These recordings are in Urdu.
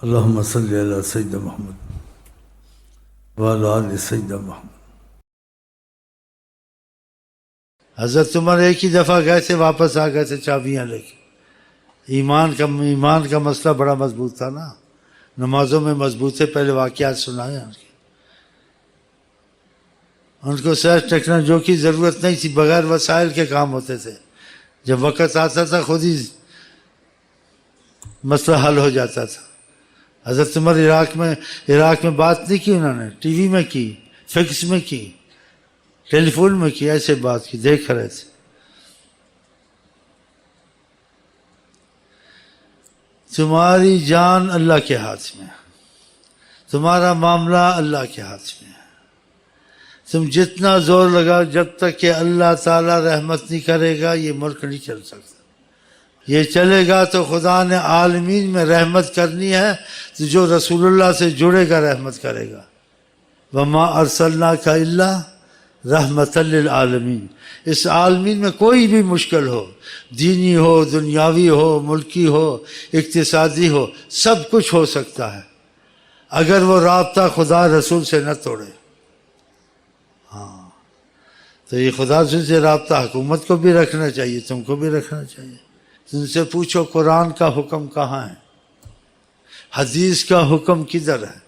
اللہم صلی علی سیدنا محمد وعلی آل سیدنا محمد۔ حضرت عمر ایک ہی دفعہ گئے تھے، واپس آ گئے تھے چابیاں لے کے۔ ایمان کا مسئلہ بڑا مضبوط تھا نا، نمازوں میں مضبوط تھے۔ پہلے واقعات سنائے ان کو سیلف ٹیکنالوجی کی ضرورت نہیں تھی، بغیر وسائل کے کام ہوتے تھے۔ جب وقت آتا تھا خود ہی مسئلہ حل ہو جاتا تھا۔ حضرت عمر عراق میں بات نہیں کی، انہوں نے ٹی وی میں کی، فکس میں کی، ٹیلی فون میں کی، ایسے بات کی، دیکھ رہے تھے۔ تمہاری جان اللہ کے ہاتھ میں ہے، تمہارا معاملہ اللہ کے ہاتھ میں ہے۔ تم جتنا زور لگاؤ، جب تک کہ اللہ تعالیٰ رحمت نہیں کرے گا یہ ملک نہیں چل سکتا۔ یہ چلے گا تو خدا نے عالمین میں رحمت کرنی ہے، تو جو رسول اللہ سے جڑے گا رحمت کرے گا۔ وما ارسلناک الا رحمت للعالمین۔ اس عالمین میں کوئی بھی مشکل ہو، دینی ہو، دنیاوی ہو، ملکی ہو، اقتصادی ہو، سب کچھ ہو سکتا ہے اگر وہ رابطہ خدا رسول سے نہ توڑے۔ تو یہ خدا سے رابطہ حکومت کو بھی رکھنا چاہیے، تم کو بھی رکھنا چاہیے۔ تم سے پوچھو قرآن کا حکم کہاں ہے، حدیث کا حکم کدھر ہے؟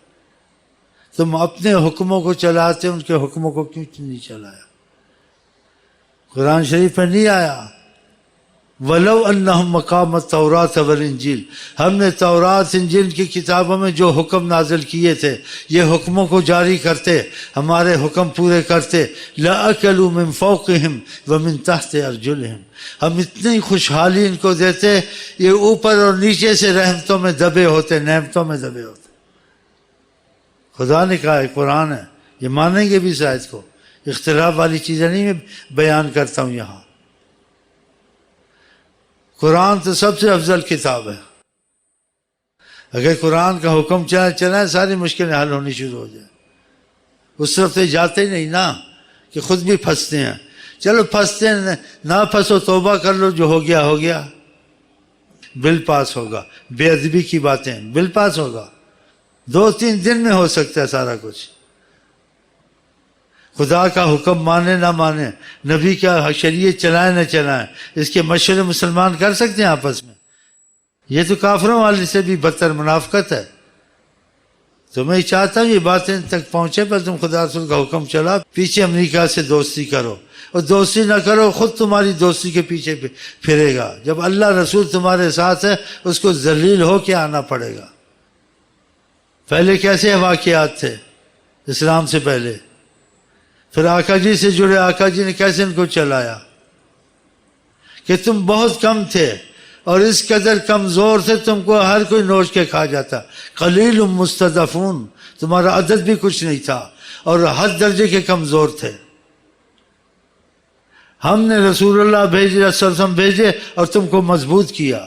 تم اپنے حکموں کو چلاتے، ان کے حکموں کو کیوں نہیں چلایا؟ قرآن شریف میں نہیں آیا وَلَوْ أَنَّهُمْ مَقَامَ التَّوْرَاةَ وَالْإِنْجِيلِ؟ ہم نے تورات انجیل کی کتابوں میں جو حکم نازل کیے تھے، یہ حکموں کو جاری کرتے، ہمارے حکم پورے کرتے، لَأَكَلُوا مِنْ فَوْقِهِمْ وَمِنْ تَحْتِ أَرْجُلِهِمْ۔ ہم اتنی خوشحالی ان کو دیتے، یہ اوپر اور نیچے سے رحمتوں میں دبے ہوتے، نعمتوں میں دبے ہوتے۔ خدا نے کہا ہے، قرآن ہے، یہ مانیں گے بھی شاید کو۔ اختلاف والی چیزیں نہیں میں بیان کرتا ہوں یہاں۔ قرآن تو سب سے افضل کتاب ہے۔ اگر قرآن کا حکم چلائیں ساری مشکلیں حل ہونی شروع ہو جائیں۔ اس طرف سے جاتے ہی نہیں نا، کہ خود بھی پھنستے ہیں۔ چلو پھنستے ہیں، نہ پھنسو، توبہ کر لو، جو ہو گیا ہو گیا، بل پاس ہوگا۔ بے ادبی کی باتیں، بل پاس ہوگا، 2-3 دن میں ہو سکتا ہے سارا کچھ۔ خدا کا حکم مانے نہ مانے، نبی کا شریعت چلائیں نہ چلائیں، اس کے مشورے مسلمان کر سکتے ہیں آپس میں؟ یہ تو کافروں والے سے بھی بدتر منافقت ہے۔ تو میں چاہتا ہوں یہ باتیں تک پہنچے، پر تم خدا رسول کا حکم چلا، پیچھے امریکہ سے دوستی کرو، اور دوستی نہ کرو خود تمہاری دوستی کے پیچھے پھرے گا۔ جب اللہ رسول تمہارے ساتھ ہے، اس کو ذلیل ہو کے آنا پڑے گا۔ پہلے کیسے واقعات تھے اسلام سے پہلے؟ پھر آقا جی سے جڑے، آقا جی نے کیسے ان کو چلایا کہ تم بہت کم تھے، اور اس قدر کمزور تھے تم کو ہر کوئی نوچ کے کھا جاتا۔ قلیل مستضعفون، تمہارا عدد بھی کچھ نہیں تھا، اور حد درجے کے کمزور تھے۔ ہم نے رسول اللہ بھیجے، صلی اللہ علیہ وسلم بھیجے، اور تم کو مضبوط کیا،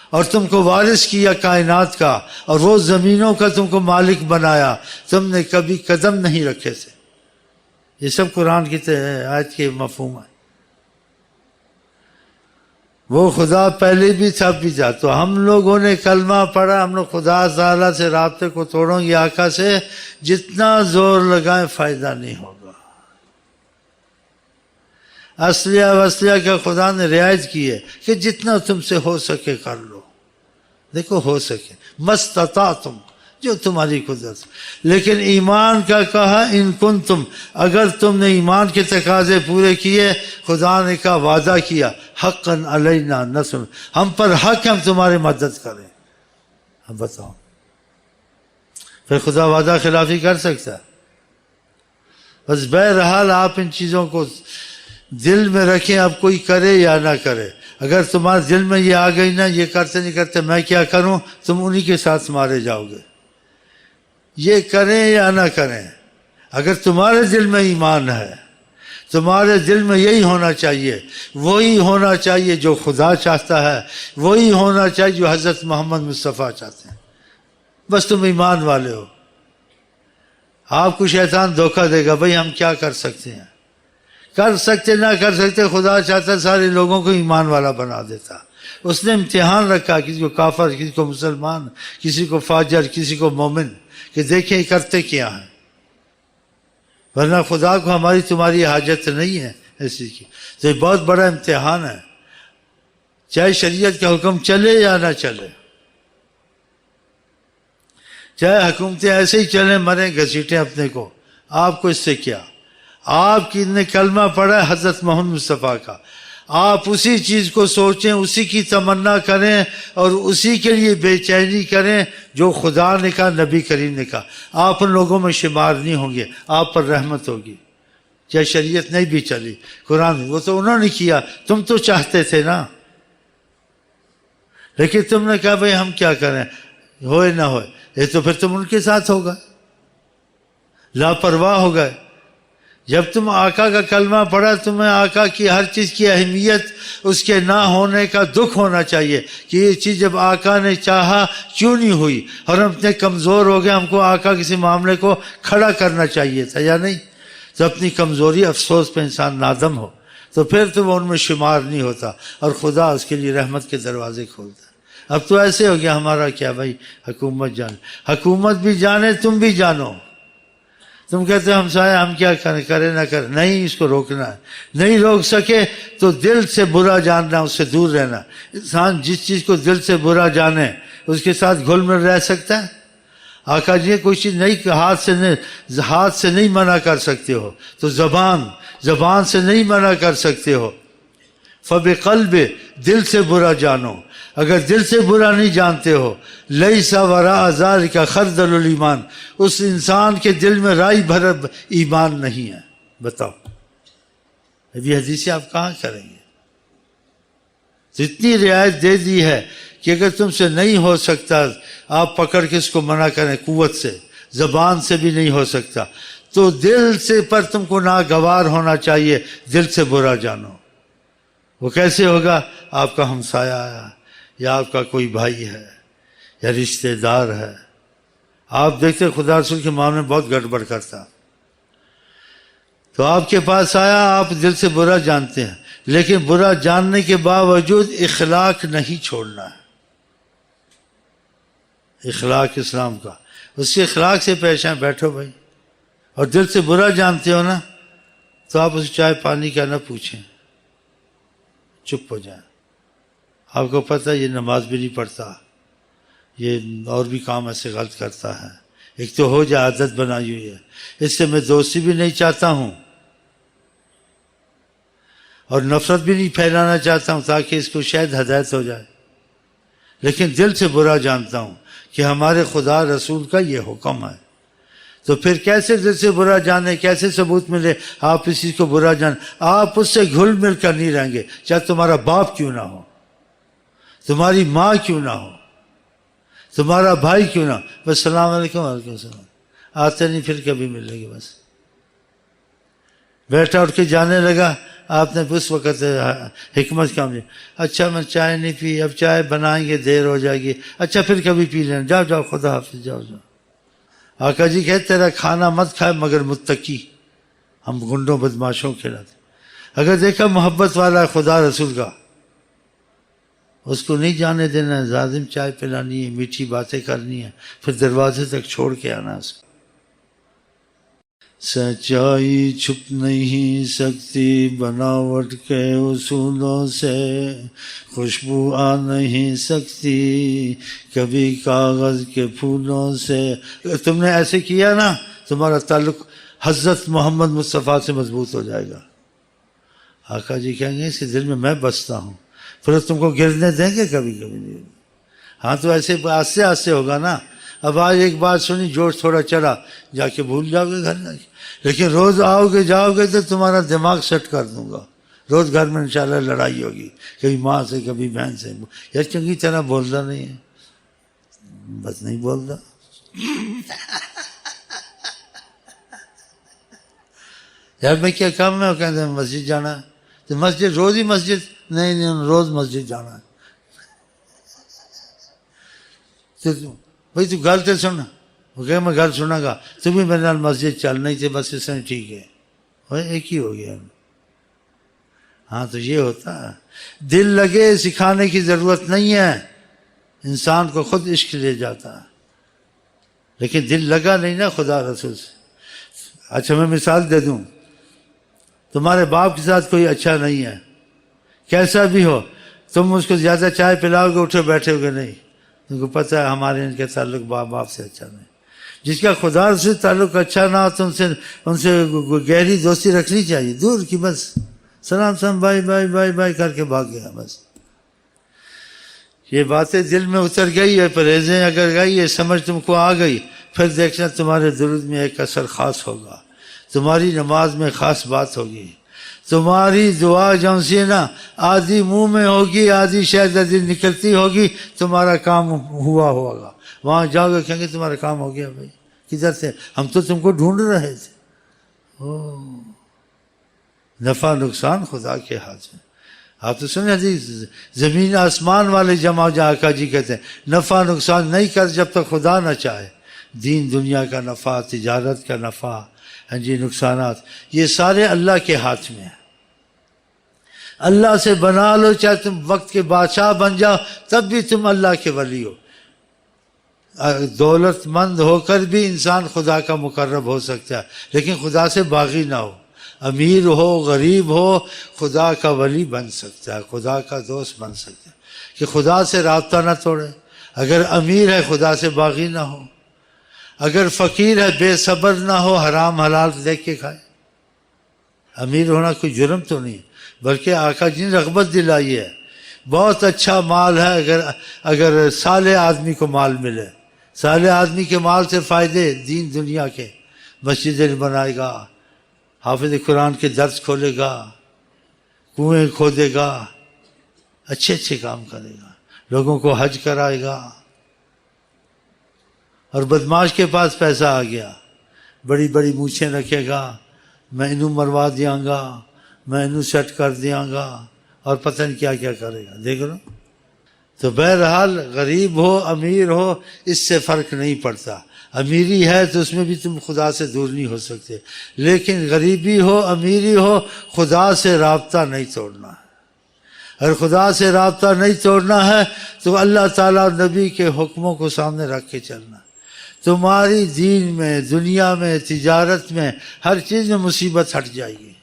اور تم کو وارث کیا کائنات کا، اور وہ زمینوں کا تم کو مالک بنایا۔ تم نے کبھی قدم نہیں رکھے تھے۔ یہ سب قرآن کی آیت کے مفہوم ہے۔ وہ خدا پہلے بھی تھا بھی تھا۔ تو ہم لوگوں نے کلمہ پڑھا، ہم لوگ خدا تعالیٰ سے رابطے کو توڑوں گے، آقا سے جتنا زور لگائیں فائدہ نہیں ہوگا۔ اسلحہ کا خدا نے رعایت کی ہے کہ جتنا تم سے ہو سکے کر لو۔ دیکھو ہو سکے، مستطاعتم، جو تمہاری قدرت۔ لیکن ایمان کا کہا ان کنتم، اگر تم نے ایمان کے تقاضے پورے کیے، خدا نے کہا وعدہ کیا، حقا علینا نصر، ہم پر حق ہم تمہاری مدد کریں۔ اب بتاؤ، پھر خدا وعدہ خلافی کر سکتا ہے؟ بس بہرحال آپ ان چیزوں کو دل میں رکھیں، اب کوئی کرے یا نہ کرے۔ اگر تمہارے دل میں یہ آ گئی نا، یہ کرتے نہیں کرتے میں کیا کروں، تم انہی کے ساتھ مارے جاؤ گے۔ یہ کریں یا نہ کریں، اگر تمہارے دل میں ایمان ہے، تمہارے دل میں یہی ہونا چاہیے، وہی ہونا چاہیے جو خدا چاہتا ہے، وہی ہونا چاہیے جو حضرت محمد مصطفیٰ چاہتے ہیں۔ بس تم ایمان والے ہو۔ آپ کو شیطان دھوکہ دے گا، بھئی ہم کیا کر سکتے ہیں، کر سکتے نہ کر سکتے، خدا چاہتا سارے لوگوں کو ایمان والا بنا دیتا۔ اس نے امتحان رکھا، کسی کو کافر، کسی کو مسلمان، کسی کو فاجر، کسی کو مومن، کہ دیکھیں یہ کرتے کیا ہیں. ورنہ خدا کو ہماری تمہاری حاجت نہیں ہے ایسی کی. تو یہ بہت بڑا امتحان ہے، چاہے شریعت کا حکم چلے یا نہ چلے، چاہے حکومتیں ایسے ہی چلیں مریں گھسیٹیں اپنے کو، آپ کو اس سے کیا؟ آپ کی نے کلمہ پڑھا ہے حضرت محمد مصطفیٰ کا، آپ اسی چیز کو سوچیں، اسی کی تمنا کریں اور اسی کے لیے بے چینی کریں جو خدا نے کہا، نبی کریم نے کہا. آپ ان لوگوں میں شمار نہیں ہوں گے، آپ پر رحمت ہوگی. چاہے شریعت نہیں بھی چلی، قرآن وہ تو انہوں نے کیا، تم تو چاہتے تھے نا، لیکن تم نے کہا بھئی ہم کیا کریں، ہوئے نہ ہوئے، یہ تو پھر تم ان کے ساتھ ہوگا، لاپرواہ ہو گئے. جب تم آقا کا کلمہ پڑھا، تمہیں آقا کی ہر چیز کی اہمیت، اس کے نہ ہونے کا دکھ ہونا چاہیے کہ یہ چیز جب آقا نے چاہا کیوں نہیں ہوئی، اور ہم اتنے کمزور ہو گئے، ہم کو آقا کسی معاملے کو کھڑا کرنا چاہیے تھا یا نہیں. تو اپنی کمزوری افسوس پہ انسان نادم ہو تو پھر تو وہ ان میں شمار نہیں ہوتا، اور خدا اس کے لیے رحمت کے دروازے کھولتا ہے. اب تو ایسے ہو گیا ہمارا کیا بھائی، حکومت جانے، حکومت بھی جانے تم بھی جانو. تم کہتے ہو ہمسایہ ہم کیا کریں، کرے نہ کریں، نہیں، اس کو روکنا ہے. نہیں روک سکے تو دل سے برا جاننا، اس سے دور رہنا. انسان جس چیز کو دل سے برا جانے اس کے ساتھ گھل مل رہ سکتا ہے؟ آقا جی کوئی چیز نہیں، ہاتھ سے نہیں منع کر سکتے ہو تو زبان سے نہیں منع کر سکتے ہو. فبقلب، دل سے برا جانو. اگر دل سے برا نہیں جانتے ہو، لیس وراء ذالک خردل الایمان، اس انسان کے دل میں رائی بھر ایمان نہیں ہے. بتاؤ ابھی حدیث آپ کہاں کریں گے؟ تو اتنی رعایت دے دی ہے کہ اگر تم سے نہیں ہو سکتا، آپ پکڑ کے اس کو منع کریں قوت سے، زبان سے بھی نہیں ہو سکتا، تو دل سے پر تم کو ناگوار ہونا چاہیے، دل سے برا جانو. وہ کیسے ہوگا؟ آپ کا ہمسایہ آیا، یا آپ کا کوئی بھائی ہے، یا رشتہ دار ہے. آپ دیکھتے خدا رسول کے معاملے میں بہت گڑبڑ کرتا، تو آپ کے پاس آیا، آپ دل سے برا جانتے ہیں، لیکن برا جاننے کے باوجود اخلاق نہیں چھوڑنا ہے. اخلاق اسلام کا، اس کے اخلاق سے پیش آئیں، بیٹھو بھائی. اور دل سے برا جانتے ہو نا، تو آپ اسے چائے پانی کا نہ پوچھیں، چپ ہو جائیں. آپ کو پتہ یہ نماز بھی نہیں پڑھتا، یہ اور بھی کام ایسے غلط کرتا ہے، ایک تو ہو جائے، عادت بنائی ہوئی ہے، اس سے میں دوستی بھی نہیں چاہتا ہوں اور نفرت بھی نہیں پھیلانا چاہتا ہوں تاکہ اس کو شاید ہدایت ہو جائے، لیکن دل سے برا جانتا ہوں کہ ہمارے خدا رسول کا یہ حکم ہے. تو پھر کیسے دل سے برا جانے، کیسے ثبوت ملے آپ اس چیز کو برا جان؟ آپ اس سے گھل مل کر نہیں رہیں گے، چاہے تمہارا باپ کیوں نہ ہو، تمہاری ماں کیوں نہ ہو، تمہارا بھائی کیوں نہ ہو. بس السلام علیکم، وعلیکم السلام، آتے نہیں پھر کبھی ملے گی. بس بیٹھا اٹھ کے جانے لگا، آپ نے اس وقت حکمت کام دی، اچھا میں چائے نہیں پی، اب چائے بنائیں گے، دیر ہو جائے گی، اچھا پھر کبھی پی لینا، جاؤ جاؤ، خدا حافظ، جاؤ جاؤ. آقا جی کہتے تیرا کھانا مت کھائے مگر متقی، ہم گنڈوں بدماشوں کھلاتے. اگر دیکھا محبت والا ہے خدا رسول کا، اس کو نہیں جانے دینا ہے، لازم چائے پلانی ہے، میٹھی باتیں کرنی ہے، پھر دروازے تک چھوڑ کے آنا اس کو. سچائی چھپ نہیں سکتی بناوٹ کے اصولوں سے، خوشبو آ نہیں سکتی کبھی کاغذ کے پھولوں سے. اگر تم نے ایسے کیا نا، تمہارا تعلق حضرت محمد مصطفیٰ سے مضبوط ہو جائے گا. آقا جی کہیں گے اس کے دل میں میں بستا ہوں، پھر تم کو گرنے دیں گے؟ کبھی کبھی نہیں. ہاں تو ایسے آہستہ آہستہ ہوگا نا. اب آج ایک بات سنی، جوش تھوڑا چڑھا، جا کے بھول جاؤ گے گھر جا کے، لیکن روز آؤ گے جاؤ گے تو تمہارا دماغ سیٹ کر دوں گا. روز گھر میں انشاءاللہ لڑائی ہوگی، کبھی ماں سے کبھی بہن سے. یار چنگی طرح بولتا نہیں ہے، بس نہیں بولتا. یار میں کیا کام ہے؟ کہتے ہیں مسجد جانا ہے. تو مسجد روز ہی مسجد؟ نہیں روز مسجد جانا ہے. تو بھائی تو گل تو سن. وہ کہ میں گل سنا گا، تم بھی میرے نال مسجد چل. نہیں تھے بس اس نے ٹھیک ہے، ایک ہی ہو گیا. ہاں تو یہ ہوتا ہے، دل لگے سکھانے کی ضرورت نہیں ہے، انسان کو خود عشق لے جاتا ہے، لیکن دل لگا نہیں نا خدا رسول سے۔ اچھا میں مثال دے دوں، تمہارے باپ کے ساتھ کوئی اچھا نہیں ہے، کیسا بھی ہو، تم اس کو زیادہ چائے پلاؤ گے، اٹھے بیٹھے ہوگے نہیں، تم کو پتہ ہے ہمارے ان کے تعلق باپ سے اچھا نہیں۔ جس کا خدا سے تعلق اچھا نہ ہو تو ان سے گہری دوستی رکھنی چاہیے، دور کی بس سلام سلام بائی بائی بائی بائی کر کے بھاگ گیا بس۔ یہ باتیں دل میں اتر گئی ہے، پرہیزیں اگر گئی ہے، سمجھ تم کو آ گئی، پھر دیکھنا تمہارے درود میں ایک اثر خاص ہوگا، تمہاری نماز میں خاص بات ہوگی، تمہاری دعا جو سی نا آدھی منہ میں ہوگی، آدھی شاید نکلتی ہوگی، تمہارا کام ہوا ہوگا، وہاں جاؤ گے کہیں گے تمہارا کام ہو گیا بھائی، کدھر سے ہم تو تم کو ڈھونڈ رہے تھے۔ نفع نقصان خدا کے ہاتھ میں۔ آپ تو سنیں حدیث، زمین آسمان والے جمع جہاں آقا جی کہتے ہیں نفع نقصان نہیں کر جب تک خدا نہ چاہے، دین دنیا کا نفع، تجارت کا نفع، جی نقصانات، یہ سارے اللہ کے ہاتھ میں ہیں۔ اللہ سے بنا لو، چاہے تم وقت کے بادشاہ بن جاؤ تب بھی تم اللہ کے ولی ہو۔ دولت مند ہو کر بھی انسان خدا کا مقرب ہو سکتا ہے، لیکن خدا سے باغی نہ ہو، امیر ہو غریب ہو خدا کا ولی بن سکتا ہے، خدا کا دوست بن سکتا ہے، کہ خدا سے رابطہ نہ توڑے۔ اگر امیر ہے خدا سے باغی نہ ہو، اگر فقیر ہے بے صبر نہ ہو، حرام حلال دیکھ کے کھائے۔ امیر ہونا کوئی جرم تو نہیں، بلکہ آقا جی نے رغبت دلائی ہے، بہت اچھا مال ہے اگر صالح آدمی کو مال ملے، صالح آدمی کے مال سے فائدے دین دنیا کے، مسجدیں بنائے گا، حافظ قرآن کے درس کھولے گا، کنویں کھودے گا، اچھے اچھے کام کرے گا، لوگوں کو حج کرائے گا۔ اور بدماش کے پاس پیسہ آ گیا، بڑی بڑی مونچھیں رکھے گا، میں انہوں مروا دیاں گا، میں انہوں سیٹ کر دیاں گا، اور پتہ نہیں کیا کیا کرے گا، دیکھ لو۔ تو بہرحال غریب ہو امیر ہو اس سے فرق نہیں پڑتا، امیری ہے تو اس میں بھی تم خدا سے دور نہیں ہو سکتے، لیکن غریبی ہو امیری ہو خدا سے رابطہ نہیں توڑنا ہے۔ اگر خدا سے رابطہ نہیں توڑنا ہے تو اللہ تعالیٰ نبی کے حکموں کو سامنے رکھ کے چلنا، تمہاری دین میں، دنیا میں، تجارت میں، ہر چیز میں مصیبت ہٹ جائے گی۔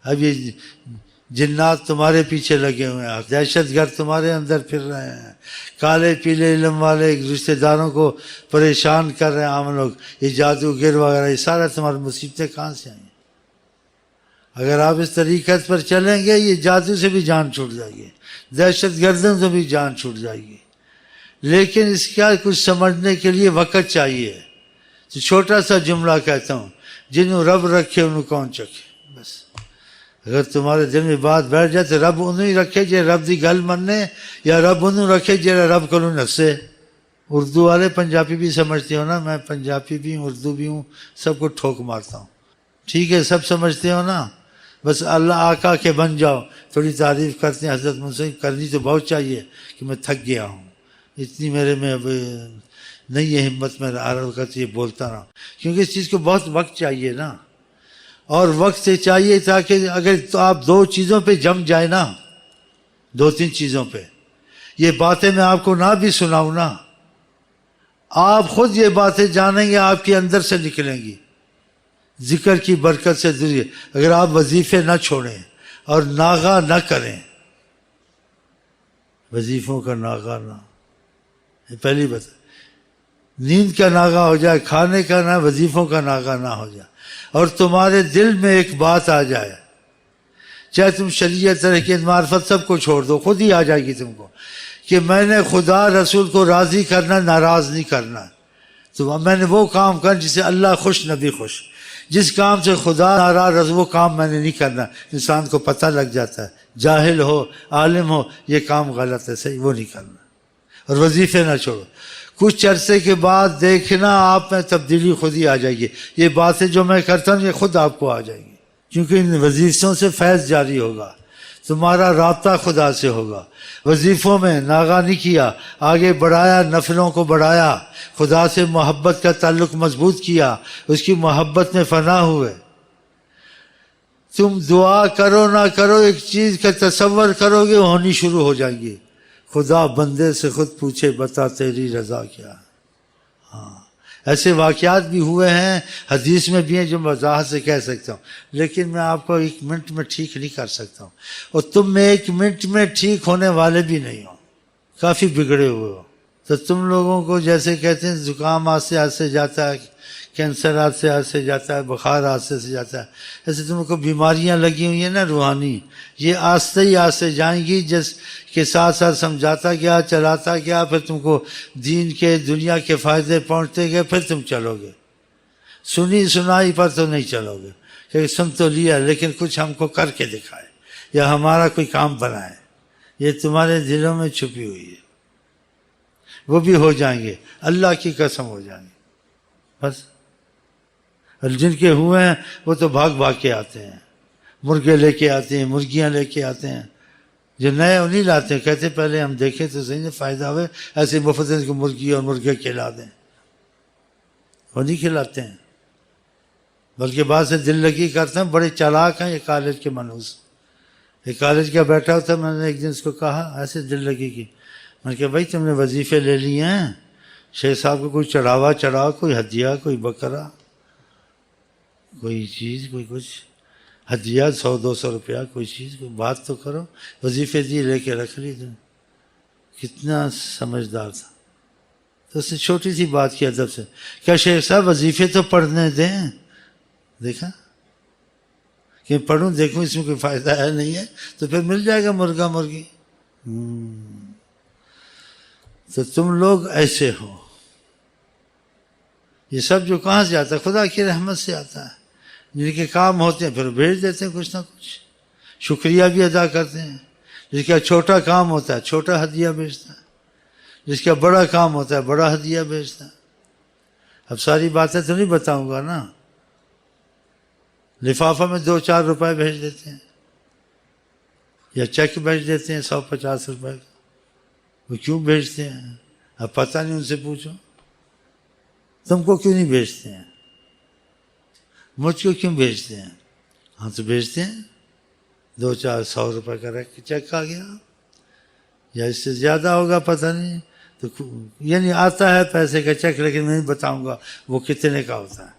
اب یہ جنات تمہارے پیچھے لگے ہوئے ہیں، دہشت گرد تمہارے اندر پھر رہے ہیں، کالے پیلے علم والے رشتہ داروں کو پریشان کر رہے ہیں عام لوگ، یہ جادوگر وغیرہ، یہ سارا تمہاری مصیبتیں کہاں سے آئیں؟ اگر آپ اس طریقت پر چلیں گے یہ جادو سے بھی جان چھوٹ جائے گی، دہشت گردوں سے بھی جان چھوٹ جائے گی، لیکن اس کا کچھ سمجھنے کے لیے وقت چاہیے۔ تو چھوٹا سا جملہ کہتا ہوں، جنہوں رب رکھے انہوں کون چکے، بس۔ اگر تمہارے دل میں بات بیٹھ جائے تو رب انہوں ہی رکھے جے رب دی گل مننے، یا رب انہوں رکھے جے رب کو نسے۔ اردو والے پنجابی بھی سمجھتے ہو نا، میں پنجابی بھی ہوں اردو بھی ہوں، سب کو ٹھوک مارتا ہوں، ٹھیک ہے سب سمجھتے ہو نا، بس اللہ آقا کے بن جاؤ۔ تھوڑی تعریف کرتے ہیں حضرت مجھ کرنی تو بہت چاہیے کہ میں تھک گیا ہوں، اتنی میرے میں نہیں ہے ہمت، میں ہر وقت یہ بولتا رہا، کیونکہ اس چیز کو بہت وقت چاہیے نا، اور وقت سے چاہیے تاکہ اگر تو آپ دو چیزوں پہ جم جائے نا، دو تین چیزوں پہ، یہ باتیں میں آپ کو نہ بھی سناؤں نا، آپ خود یہ باتیں جانیں گے، آپ کے اندر سے نکلیں گی، ذکر کی برکت سے ذریعے۔ اگر آپ وظیفے نہ چھوڑیں اور ناغہ نہ کریں، وظیفوں کا ناغہ نہ، یہ پہلی بات، نیند کا ناغہ ہو جائے، کھانے کا نہ، وظیفوں کا ناغہ نہ ہو جائے، اور تمہارے دل میں ایک بات آ جائے، چاہے تم شریعت ترقی معرفت سب کو چھوڑ دو، خود ہی آ جائے گی تم کو کہ میں نے خدا رسول کو راضی کرنا، ناراض نہیں کرنا، تو میں نے وہ کام کرنا جس سے اللہ خوش نبی خوش، جس کام سے خدا ناراض وہ کام میں نے نہیں کرنا۔ انسان کو پتہ لگ جاتا ہے، جاہل ہو عالم ہو یہ کام غلط ہے، صحیح وہ نہیں کرنا، اور وظیفے نہ چھوڑو۔ کچھ عرصے کے بعد دیکھنا آپ میں تبدیلی خود ہی آ جائے گی، یہ باتیں جو میں کرتا ہوں یہ خود آپ کو آ جائے گی، کیونکہ ان وظیفوں سے فیض جاری ہوگا، تمہارا رابطہ خدا سے ہوگا۔ وظیفوں میں ناغہ نہیں کیا، آگے بڑھایا، نفلوں کو بڑھایا، خدا سے محبت کا تعلق مضبوط کیا، اس کی محبت میں فنا ہوئے، تم دعا کرو نہ کرو، ایک چیز کا تصور کرو گے ہونی شروع ہو جائیں گی. خدا بندے سے خود پوچھے بتا تیری رضا کیا ہے. ایسے واقعات بھی ہوئے ہیں، حدیث میں بھی ہیں جو وضاحت سے کہہ سکتا ہوں، لیکن میں آپ کو 1 منٹ میں ٹھیک نہیں کر سکتا ہوں، اور تم میں 1 منٹ میں ٹھیک ہونے والے بھی نہیں ہو، کافی بگڑے ہوئے ہو. تو تم لوگوں کو جیسے کہتے ہیں زکام آہستہ سے جاتا ہے، کینسر آہستہ سے جاتا ہے، بخار آہستہ سے جاتا ہے، ایسے تم کو بیماریاں لگی ہوئی ہیں نا روحانی، یہ آہستہ جائیں گی، جس کے ساتھ ساتھ سمجھاتا گیا، چلاتا گیا، پھر تم کو دین کے دنیا کے فائدے پہنچتے گئے، پھر تم چلو گے. سنی سنائی پر تو نہیں چلو گے کہ سن تو لیا لیکن کچھ ہم کو کر کے دکھائے یا ہمارا کوئی کام بنائے. یہ تمہارے دلوں میں چھپی ہوئی ہے، وہ بھی ہو جائیں گے، اللہ کی قسم ہو جائیں گے بس. اور جن کے ہوئے ہیں وہ تو بھاگ بھاگ کے آتے ہیں، مرغے لے کے آتے ہیں، مرغیاں لے کے آتے ہیں. جو نئے انہیں لاتے ہیں، کہتے پہلے ہم دیکھیں تو صحیح فائدہ ہوئے، ایسے مفت کو مرغی اور مرغے کھلا دیں، وہ نہیں کھلاتے ہیں. بلکہ بعض سے دل لگی کرتے ہیں، بڑے چالاک ہیں یہ کالج کے منوس. یہ کالج کا بیٹھا ہوتا، میں نے ایک دن اس کو کہا ایسے دل لگی کی، میں نے کہا بھائی تم نے وظیفے لے لیے ہیں، شیخ صاحب کو کوئی چڑھاؤ، کوئی ہدیہ، کوئی بکرا، کوئی چیز، کوئی کچھ ہدیہ، 100-200 روپیہ، کوئی چیز، کوئی بات تو کرو. وظیفے دی لے کے رکھ لی تم. کتنا سمجھدار تھا. تو اس نے چھوٹی سی بات کی ادب سے، کیا شیخ صاحب وظیفے تو پڑھنے دیں. دیکھا کہ پڑھوں دیکھوں اس میں کوئی فائدہ ہے نہیں ہے تو پھر مل جائے گا مرغا مرغی. تو تم لوگ ایسے ہو. یہ سب جو کہاں سے آتا ہے؟ خدا کی رحمت سے آتا ہے. جن کے کام ہوتے ہیں پھر بھیج دیتے ہیں کچھ نہ کچھ، شکریہ بھی ادا کرتے ہیں. جس کا چھوٹا کام ہوتا ہے چھوٹا ہدیہ بھیجتا ہے، جس کا بڑا کام ہوتا ہے بڑا ہدیہ بھیجتا ہے. اب ساری باتیں تو نہیں بتاؤں گا نا. لفافہ میں 2-4 روپے بھیج دیتے ہیں یا چیک بھیج دیتے ہیں 150 روپے کا. وہ کیوں بھیجتے ہیں؟ اب پتہ نہیں، ان سے پوچھو تم کو کیوں نہیں بھیجتے ہیں، مجھ کو کیوں بھیجتے ہیں. ہاں تو بھیجتے ہیں، 200-400 روپے کا رکھ کے چیک آ گیا، یا اس سے زیادہ ہوگا پتہ نہیں. تو یعنی آتا ہے پیسے کا چیک، لیکن میں نہیں بتاؤں گا وہ کتنے کا ہوتا ہے.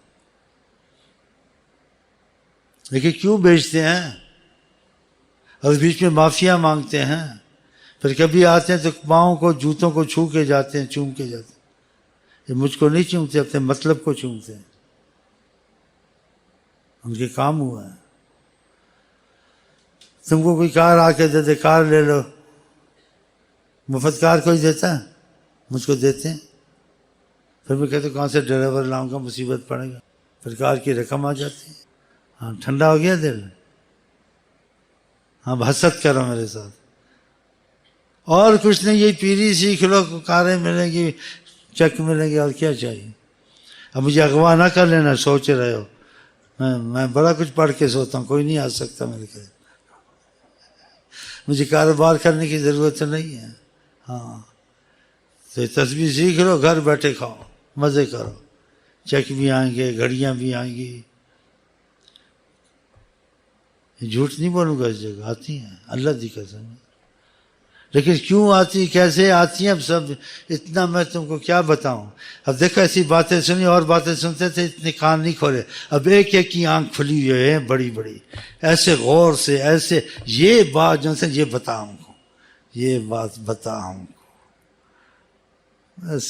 لیکن کیوں بیچتے ہیں؟ اور بیچ میں معافیا مانگتے ہیں. پھر کبھی آتے ہیں تو پاؤں کو جوتوں کو چھو کے جاتے ہیں، چوم کے جاتے ہیں. یہ مجھ کو نہیں چومتے، اپنے مطلب کو چومتے ہیں. ان کے کام ہوا ہے. تم کو کوئی کار آ کے دے دے، کار لے لو، مفت کار کوئی دیتا ہے؟ مجھ کو دیتے ہیں. پھر میں کہتا ہوں کہاں سے ڈرائیور لاؤں گا، مصیبت پڑے گا. پھر کار کی رقم آ جاتی ہے. ہاں ٹھنڈا ہو گیا دل. ہاں حسد کرو میرے ساتھ، اور کچھ نہیں. یہ پیری سیکھ لو، کاریں ملیں گی، چیک ملیں گے، اور کیا چاہیے. اب مجھے اغوا نہ کر لینا، سوچ رہے ہو میں بڑا کچھ پڑھ کے سوتا ہوں، کوئی نہیں آ سکتا میرے گھر. مجھے کاروبار کرنے کی ضرورت نہیں ہے. ہاں تو تسبیح سیکھ لو، گھر بیٹھے کھاؤ، مزے کرو. چیک بھی آئیں گے، گھڑیاں بھی آئیں گی. جھوٹ نہیں بولوں گا، اس جگہ آتی ہیں اللہ دی قسم. لیکن کیوں آتی، کیسے آتی ہیں، اب سب اتنا میں تم کو کیا بتاؤں. اب دیکھو ایسی باتیں سنی، اور باتیں سنتے تھے، اتنے کان نہیں کھولے. اب ایک ایک کی آنکھ کھلی ہوئی ہے بڑی بڑی، ایسے غور سے، ایسے. یہ بات جو سے یہ بتا ہم کو، یہ بات بتا ہم کو. بس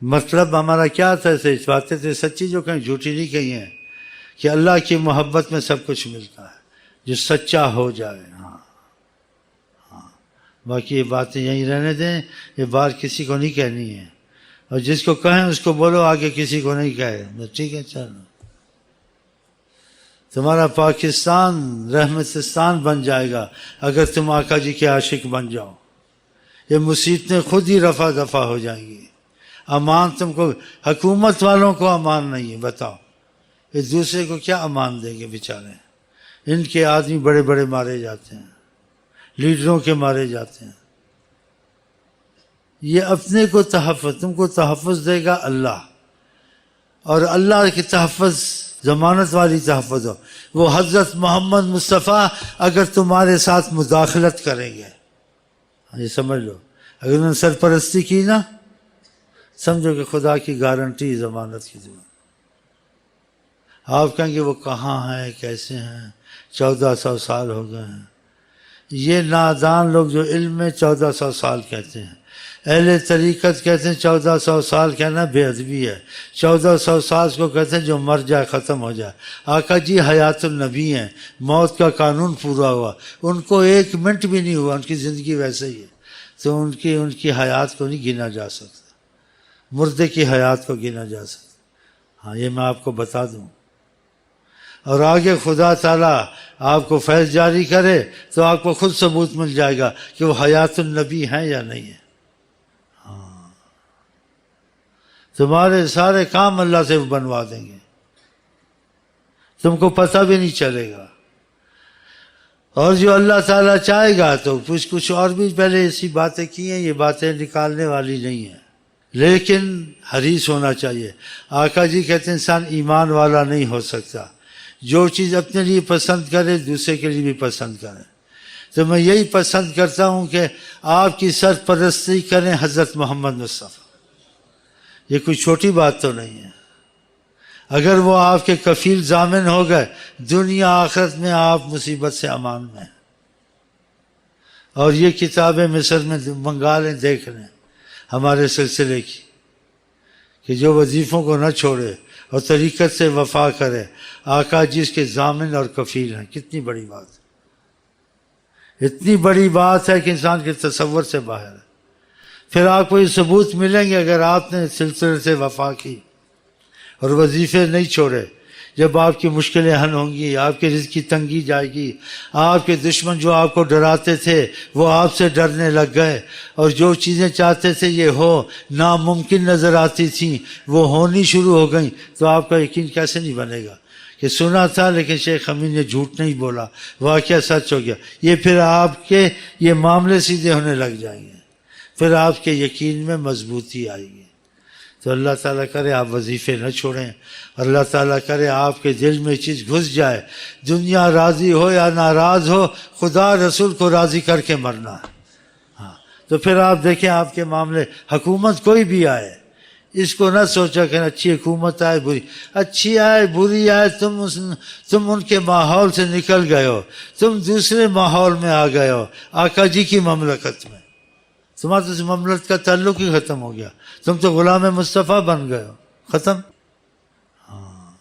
مطلب ہمارا کیا تھا؟ ایسے باتیں تھے سچی جو کہیں، جھوٹی نہیں کہی ہیں، کہ اللہ کی محبت میں سب کچھ ملتا ہے جو سچا ہو جائے. ہاں ہاں، باقی یہ باتیں یہیں رہنے دیں. یہ بات کسی کو نہیں کہنی ہے، اور جس کو کہیں اس کو بولو آگے کسی کو نہیں کہے. ٹھیک ہے چلو. تمہارا پاکستان رحمتستان بن جائے گا اگر تم آقا جی کے عاشق بن جاؤ. یہ مصیبتیں خود ہی رفع دفع ہو جائیں گی. امان تم کو، حکومت والوں کو امان نہیں ہے. بتاؤ ایک دوسرے کو کیا امان دیں گے بیچارے. ان کے آدمی بڑے بڑے مارے جاتے ہیں، لیڈروں کے مارے جاتے ہیں. یہ اپنے کو تحفظ، تم کو تحفظ دے گا اللہ، اور اللہ کے تحفظ ضمانت والی تحفظ ہو. وہ حضرت محمد مصطفیٰ اگر تمہارے ساتھ مداخلت کریں گے، یہ سمجھ لو، اگر انہوں نے سرپرستی کی نا، سمجھو کہ خدا کی گارنٹی ضمانت کی دعا. آپ کہیں گے وہ کہاں ہیں، کیسے ہیں، 1400 سال ہو گئے ہیں. یہ نادان لوگ جو علم میں 1400 سال کہتے ہیں، اہل طریقت کہتے ہیں 1400 سال کہنا بے ادبی ہے. 1400 سال کو کہتے ہیں جو مر جائے، ختم ہو جائے. آقا جی حیات النبی ہیں، موت کا قانون پورا ہوا، ان کو 1 منٹ بھی نہیں ہوا، ان کی زندگی ویسے ہی ہے. تو ان کی حیات کو نہیں گنا جا سکتا، مردے کی حیات کو گنا جا سکتا. ہاں یہ میں آپ کو بتا دوں. اور آگے خدا تعالیٰ آپ کو فیض جاری کرے تو آپ کو خود ثبوت مل جائے گا کہ وہ حیات النبی ہیں یا نہیں ہے. ہاں تمہارے سارے کام اللہ سے بنوا دیں گے، تم کو پتہ بھی نہیں چلے گا. اور جو اللہ تعالیٰ چاہے گا تو کچھ اور بھی پہلے ایسی باتیں کی ہیں، یہ باتیں نکالنے والی نہیں ہیں، لیکن حریص ہونا چاہیے. آقا جی کہتے ہیں انسان ایمان والا نہیں ہو سکتا جو چیز اپنے لیے پسند کرے دوسرے کے لیے بھی پسند کرے. تو میں یہی پسند کرتا ہوں کہ آپ کی سرپرستی کریں حضرت محمد مصطفیٰ. یہ کوئی چھوٹی بات تو نہیں ہے. اگر وہ آپ کے کفیل ضامن ہو گئے، دنیا آخرت میں آپ مصیبت سے امان میں. اور یہ کتابیں مصر میں منگا لیں، دیکھ لیں ہمارے سلسلے کی، کہ جو وظیفوں کو نہ چھوڑے اور طریقت سے وفا کرے، آقا جس کے ضامن اور کفیل ہیں. کتنی بڑی بات، اتنی بڑی بات ہے کہ انسان کے تصور سے باہر ہے. پھر آپ کو یہ ثبوت ملیں گے اگر آپ نے سلسلے سے وفا کی اور وظیفے نہیں چھوڑے. جب آپ کی مشکلیں حل ہوں گی، آپ کے رزق کی تنگی جائے گی، آپ کے دشمن جو آپ کو ڈراتے تھے وہ آپ سے ڈرنے لگ گئے، اور جو چیزیں چاہتے تھے یہ ہو ناممکن نظر آتی تھیں وہ ہونی شروع ہو گئیں، تو آپ کا یقین کیسے نہیں بنے گا کہ سنا تھا لیکن شیخ امین نے جھوٹ نہیں بولا، واقعہ سچ ہو گیا. یہ پھر آپ کے یہ معاملے سیدھے ہونے لگ جائیں گے، پھر آپ کے یقین میں مضبوطی آئے گی. تو اللہ تعالیٰ کرے آپ وظیفے نہ چھوڑیں، اللہ تعالیٰ کرے آپ کے دل میں چیز گھس جائے، دنیا راضی ہو یا ناراض ہو خدا رسول کو راضی کر کے مرنا ہے. ہاں تو پھر آپ دیکھیں آپ کے معاملے، حکومت کوئی بھی آئے اس کو نہ سوچا کہ اچھی حکومت آئے بری، اچھی آئے بری آئے، تم ان کے ماحول سے نکل گئے ہو، تم دوسرے ماحول میں آ گئے ہو، آقا جی کی مملکت میں. تمہارا تو مملکت کا تعلق ہی ختم ہو گیا، تم تو غلام مصطفیٰ بن گئے ہو، ختم. ہاں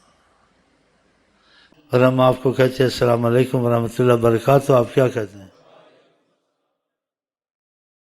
اور ہم آپ کو کہتے ہیں السلام علیکم ورحمۃ اللہ وبرکاتہ، آپ کیا کہتے ہیں؟